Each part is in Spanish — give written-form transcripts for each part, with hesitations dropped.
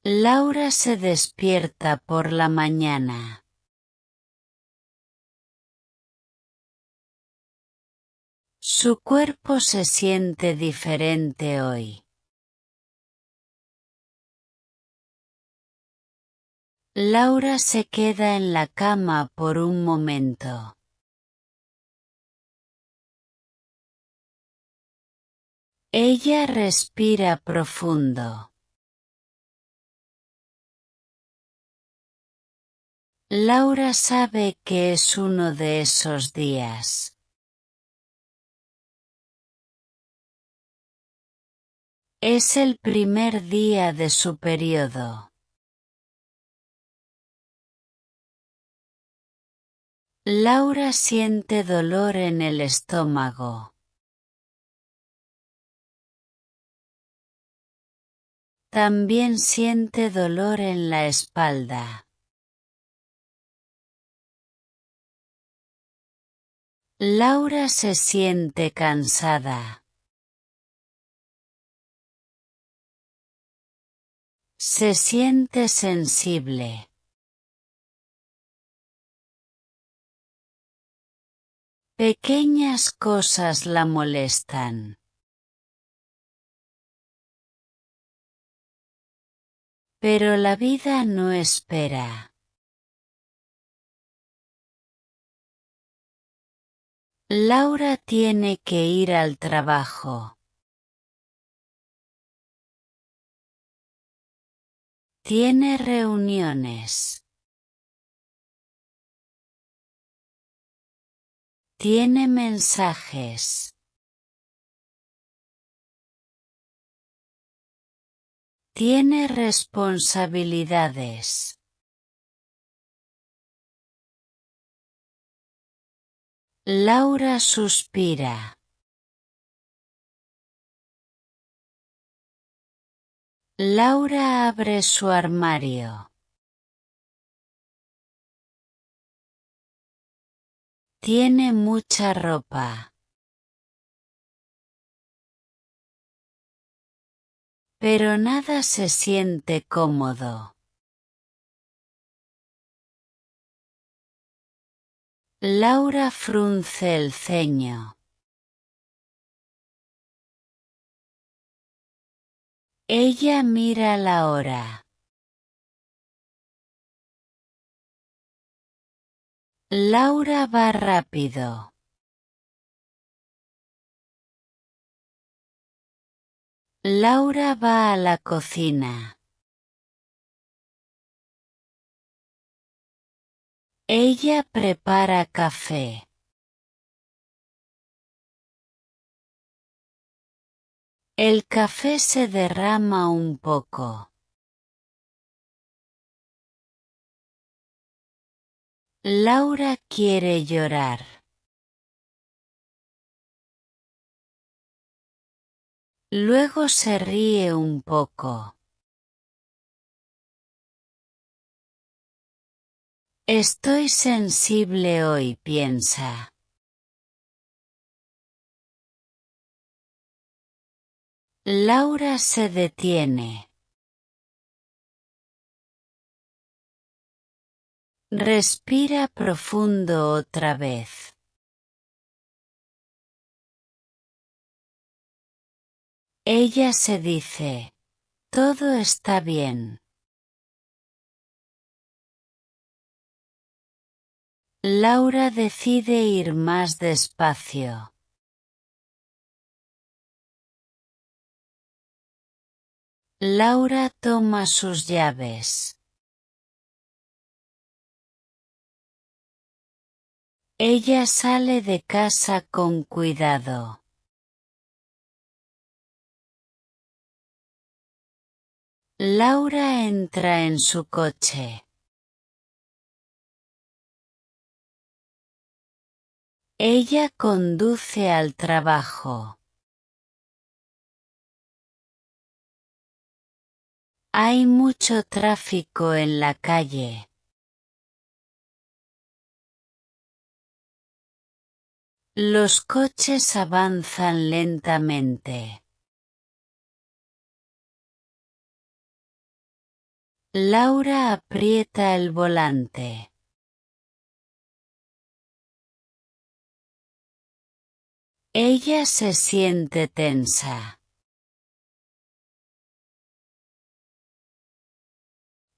Laura se despierta por la mañana. Su cuerpo se siente diferente hoy. Laura se queda en la cama por un momento. Ella respira profundo. Laura sabe que es uno de esos días. Es el primer día de su periodo. Laura siente dolor en el estómago. También siente dolor en la espalda. Laura se siente cansada. Se siente sensible. Pequeñas cosas la molestan. Pero la vida no espera. Laura tiene que ir al trabajo. Tiene reuniones. Tiene mensajes. Tiene responsabilidades. Laura suspira. Laura abre su armario. Tiene mucha ropa. Pero nada se siente cómodo. Laura frunce el ceño. Ella mira la hora. Laura va rápido. Laura va a la cocina. Ella prepara café. El café se derrama un poco. Laura quiere llorar. Luego se ríe un poco. Estoy sensible hoy, piensa. Laura se detiene. Respira profundo otra vez. Ella se dice, todo está bien. Laura decide ir más despacio. Laura toma sus llaves. Ella sale de casa con cuidado. Laura entra en su coche. Ella conduce al trabajo. Hay mucho tráfico en la calle. Los coches avanzan lentamente. Laura aprieta el volante. Ella se siente tensa.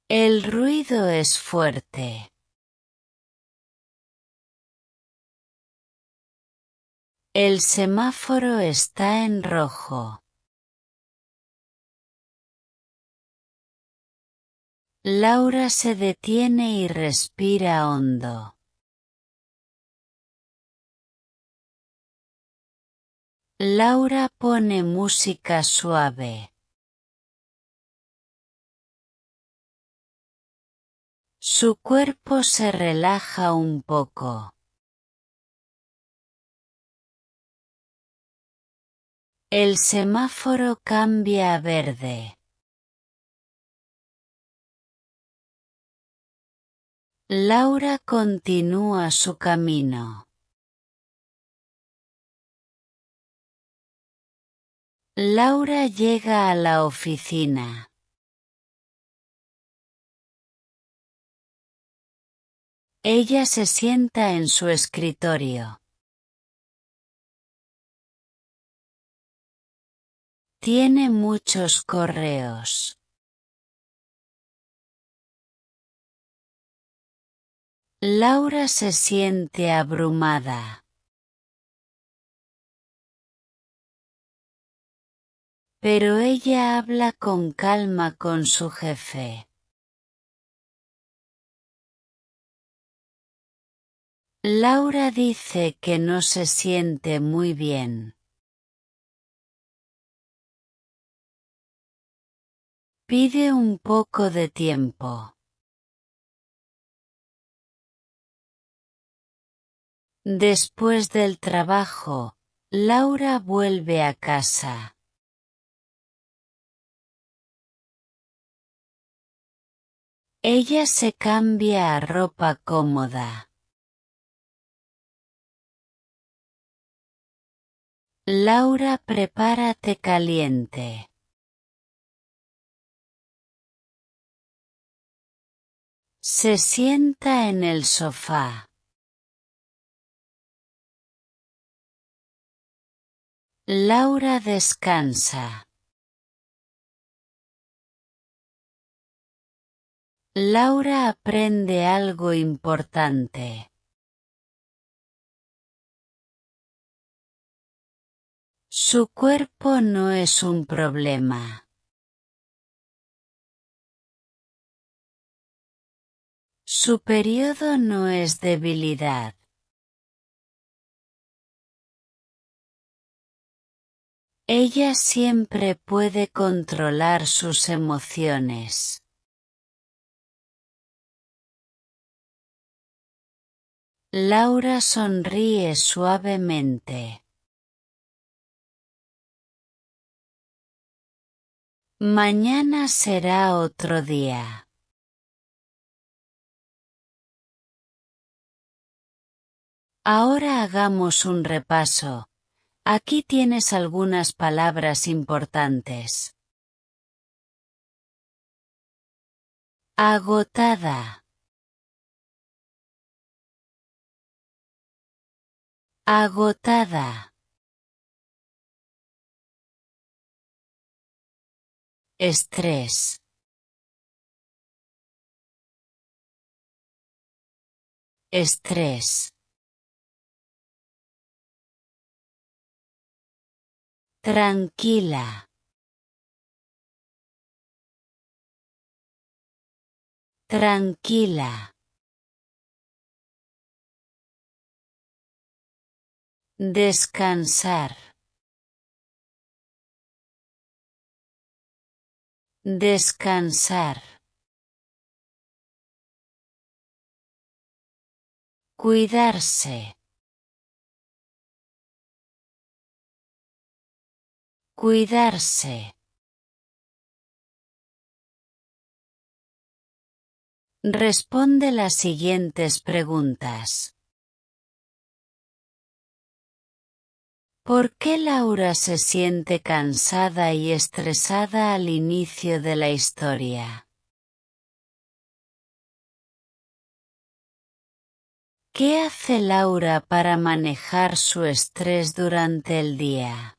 El ruido es fuerte. El semáforo está en rojo. Laura se detiene y respira hondo. Laura pone música suave. Su cuerpo se relaja un poco. El semáforo cambia a verde. Laura continúa su camino. Laura llega a la oficina. Ella se sienta en su escritorio. Tiene muchos correos. Laura se siente abrumada. Pero ella habla con calma con su jefe. Laura dice que no se siente muy bien. Pide un poco de tiempo. Después del trabajo, Laura vuelve a casa. Ella se cambia a ropa cómoda. Laura prepara té caliente. Se sienta en el sofá. Laura descansa. Laura aprende algo importante. Su cuerpo no es un problema. Su periodo no es debilidad. Ella siempre puede controlar sus emociones. Laura sonríe suavemente. Mañana será otro día. Ahora hagamos un repaso. Aquí tienes algunas palabras importantes. Agotada. Agotada. Estrés. Estrés. Tranquila. Tranquila. Descansar. Descansar. Cuidarse. Cuidarse. Responde las siguientes preguntas. ¿Por qué Laura se siente cansada y estresada al inicio de la historia? ¿Qué hace Laura para manejar su estrés durante el día?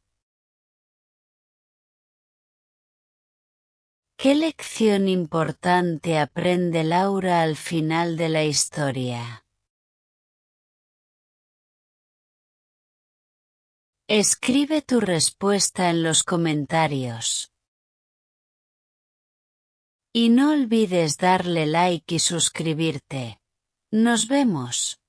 ¿Qué lección importante aprende Laura al final de la historia? Escribe tu respuesta en los comentarios. Y no olvides darle like y suscribirte. Nos vemos.